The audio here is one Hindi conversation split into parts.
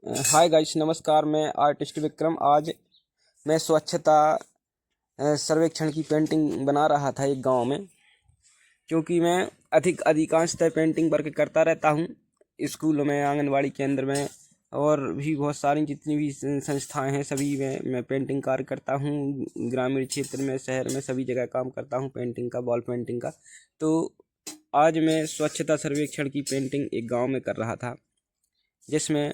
हाय गाइस, नमस्कार। मैं आर्टिस्ट विक्रम। आज मैं स्वच्छता सर्वेक्षण की पेंटिंग बना रहा था एक गांव में, क्योंकि मैं अधिकांशतः पेंटिंग वर्क करता रहता हूं स्कूलों में, आंगनवाड़ी केंद्र में और भी बहुत सारी जितनी भी संस्थाएं हैं सभी में मैं पेंटिंग कार्य करता हूं। ग्रामीण क्षेत्र में, शहर में, सभी जगह काम करता हूं पेंटिंग का, वॉल पेंटिंग का। तो आज मैं स्वच्छता सर्वेक्षण की पेंटिंग एक गाँव में कर रहा था, जिसमें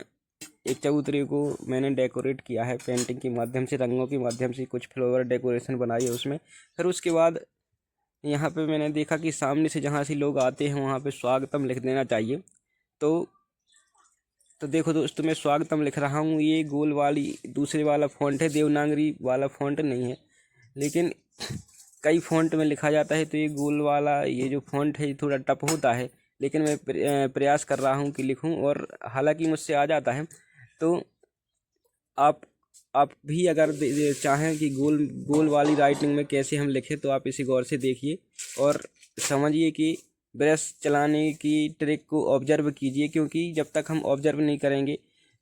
एक चबूतरे को मैंने डेकोरेट किया है पेंटिंग के माध्यम से, रंगों के माध्यम से कुछ फ्लावर डेकोरेशन बनाई है उसमें। फिर उसके बाद यहाँ पे मैंने देखा कि सामने से जहाँ से लोग आते हैं वहाँ पे स्वागतम लिख देना चाहिए। तो देखो दोस्तों, मैं स्वागतम लिख रहा हूँ। ये गोल वाली दूसरे वाला फ़ॉन्ट है, देवनागरी वाला फ़ॉन्ट नहीं है, लेकिन कई फ़ॉन्ट में लिखा जाता है। तो ये गोल वाला ये जो फ़ॉन्ट है ये थोड़ा टफ होता है, लेकिन मैं प्रयास कर रहा हूँ कि लिखूँ, और हालांकि मुझसे आ जाता है। तो आप आप भी अगर चाहें कि गोल गोल वाली राइटिंग में कैसे हम लिखें, तो आप इसे गौर से देखिए और समझिए कि ब्रश चलाने की ट्रिक को ऑब्जर्व कीजिए, क्योंकि जब तक हम ऑब्जर्व नहीं करेंगे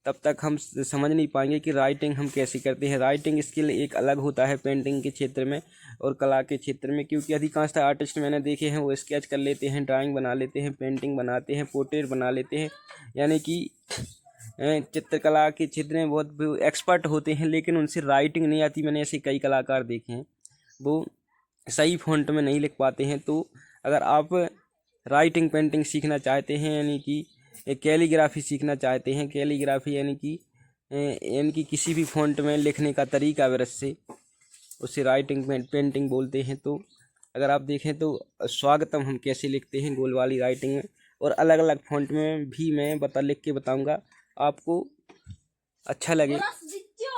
तब तक हम समझ नहीं पाएंगे कि राइटिंग हम कैसे करते हैं। राइटिंग स्किल एक अलग होता है पेंटिंग के क्षेत्र में और कला के क्षेत्र में, क्योंकि अधिकांशतः आर्टिस्ट मैंने देखे हैं वो स्केच कर लेते हैं, ड्राइंग बना लेते हैं, पेंटिंग बनाते हैं, पोर्ट्रेट बना लेते हैं, यानी कि चित्रकला के क्षेत्र में बहुत एक्सपर्ट होते हैं, लेकिन उनसे राइटिंग नहीं आती। मैंने ऐसे कई कलाकार देखे हैं, वो सही फ़ॉन्ट में नहीं लिख पाते हैं। तो अगर आप राइटिंग पेंटिंग सीखना चाहते हैं, यानी कि कैलीग्राफी सीखना चाहते हैं, कैलीग्राफी यानी कि किसी भी फ़ॉन्ट में लिखने का तरीका ब्रश से, उसे राइटिंग पेंटिंग बोलते हैं। तो अगर आप देखें तो स्वागतम हम कैसे लिखते हैं गोल वाली राइटिंग में, और अलग अलग फ़ॉन्ट में भी मैं लिख के बताऊंगा। आपको अच्छा लगे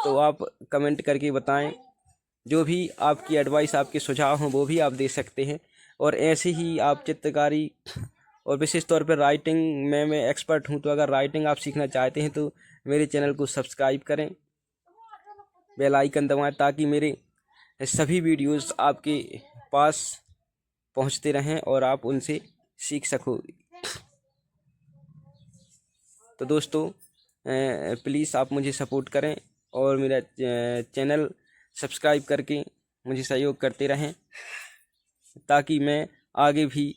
तो आप कमेंट करके बताएं। जो भी आपकी एडवाइस, आपके सुझाव हों वो भी आप दे सकते हैं। और ऐसे ही आप चित्रकारी और विशेष तौर पर राइटिंग में मैं एक्सपर्ट हूं, तो अगर राइटिंग आप सीखना चाहते हैं तो मेरे चैनल को सब्सक्राइब करें, बेल आइकन दबाएं, ताकि मेरे सभी वीडियोस आपके पास पहुंचते रहें और आप उनसे सीख सको। तो दोस्तों, प्लीज़ आप मुझे सपोर्ट करें और मेरा चैनल सब्सक्राइब करके मुझे सहयोग करते रहें, ताकि मैं आगे भी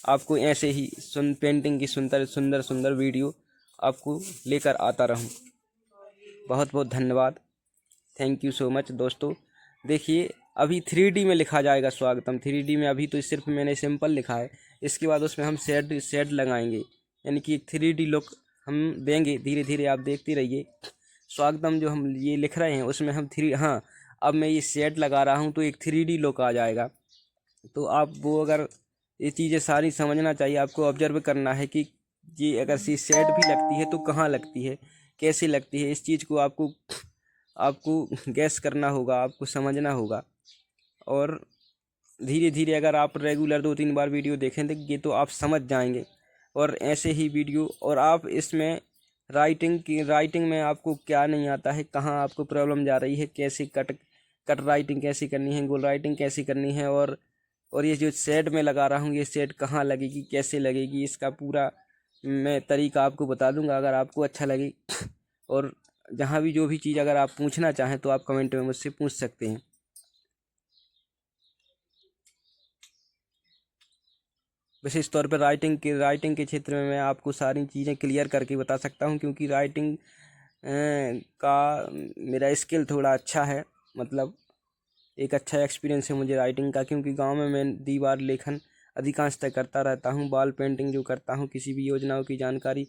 आपको ऐसे ही पेंटिंग की सुंदर सुंदर सुंदर वीडियो आपको लेकर आता रहूं। बहुत बहुत धन्यवाद। थैंक यू सो मच दोस्तों। देखिए, अभी 3D में लिखा जाएगा स्वागतम। 3D में अभी तो सिर्फ मैंने सिंपल लिखा है, इसके बाद उसमें हम शेड लगाएंगे, यानी कि एक 3D लुक हम देंगे। धीरे धीरे आप देखते रहिए। स्वागतम जो हम ये लिख रहे हैं उसमें हम हाँ, अब मैं ये शेड लगा रहा हूँ तो एक 3D लुक आ जाएगा। तो आप वो, अगर ये चीज़ें सारी समझना चाहिए, आपको ऑब्जर्व करना है कि ये अगर सी शेड भी लगती है तो कहाँ लगती है, कैसे लगती है, इस चीज़ को आपको आपको गैस करना होगा, आपको समझना होगा। और धीरे धीरे अगर आप रेगुलर 2-3 बार वीडियो देखेंगे तो आप समझ जाएंगे। और ऐसे ही वीडियो, और आप इसमें राइटिंग में आपको क्या नहीं आता है, कहाँ आपको प्रॉब्लम जा रही है, कैसे कट राइटिंग कैसी करनी है, गोल राइटिंग कैसी करनी है, और ये जो शेड में लगा रहा हूँ ये शेड कहाँ लगेगी, कैसे लगेगी, इसका पूरा मैं तरीका आपको बता दूंगा, अगर आपको अच्छा लगे। और जहाँ भी जो भी चीज़ अगर आप पूछना चाहें तो आप कमेंट में मुझसे पूछ सकते हैं। विशेष तौर पर राइटिंग के क्षेत्र में मैं आपको सारी चीज़ें क्लियर करके बता सकता हूँ, क्योंकि राइटिंग का मेरा स्किल थोड़ा अच्छा है, मतलब एक अच्छा एक्सपीरियंस है मुझे राइटिंग का। क्योंकि गांव में मैं दीवार लेखन अधिकांशतः करता रहता हूं, वॉल पेंटिंग जो करता हूं, किसी भी योजनाओं की जानकारी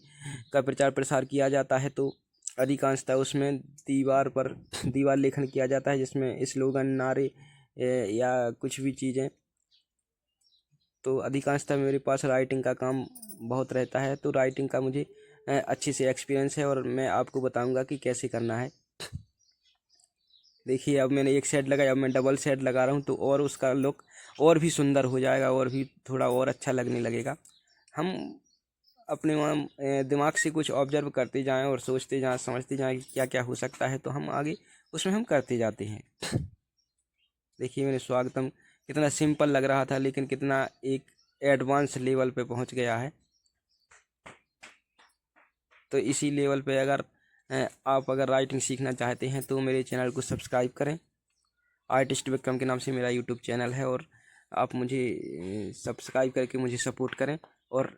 का प्रचार प्रसार किया जाता है तो अधिकांशतः उसमें दीवार लेखन किया जाता है, जिसमें स्लोगन, नारे या कुछ भी चीज़ें। तो अधिकांशतः मेरे पास राइटिंग का काम बहुत रहता है, तो राइटिंग का मुझे अच्छे से एक्सपीरियंस है और मैं आपको बताऊंगा कि कैसे करना है। देखिए, अब मैंने एक शेड लगाया, अब मैं डबल शेड लगा रहा हूँ, तो और उसका लुक और भी सुंदर हो जाएगा, और भी थोड़ा और अच्छा लगने लगेगा। हम अपने वहाँ दिमाग से कुछ ऑब्जर्व करते जाएं और सोचते जाएं, समझते जाएं कि क्या क्या हो सकता है, तो हम आगे उसमें हम करते जाते हैं। देखिए, मेरे स्वागतम कितना सिंपल लग रहा था, लेकिन कितना एक एडवांस लेवल पे पहुँच गया है। तो इसी लेवल पे अगर आप अगर राइटिंग सीखना चाहते हैं तो मेरे चैनल को सब्सक्राइब करें। आर्टिस्ट विक्रम के नाम से मेरा यूट्यूब चैनल है और आप मुझे सब्सक्राइब करके मुझे सपोर्ट करें और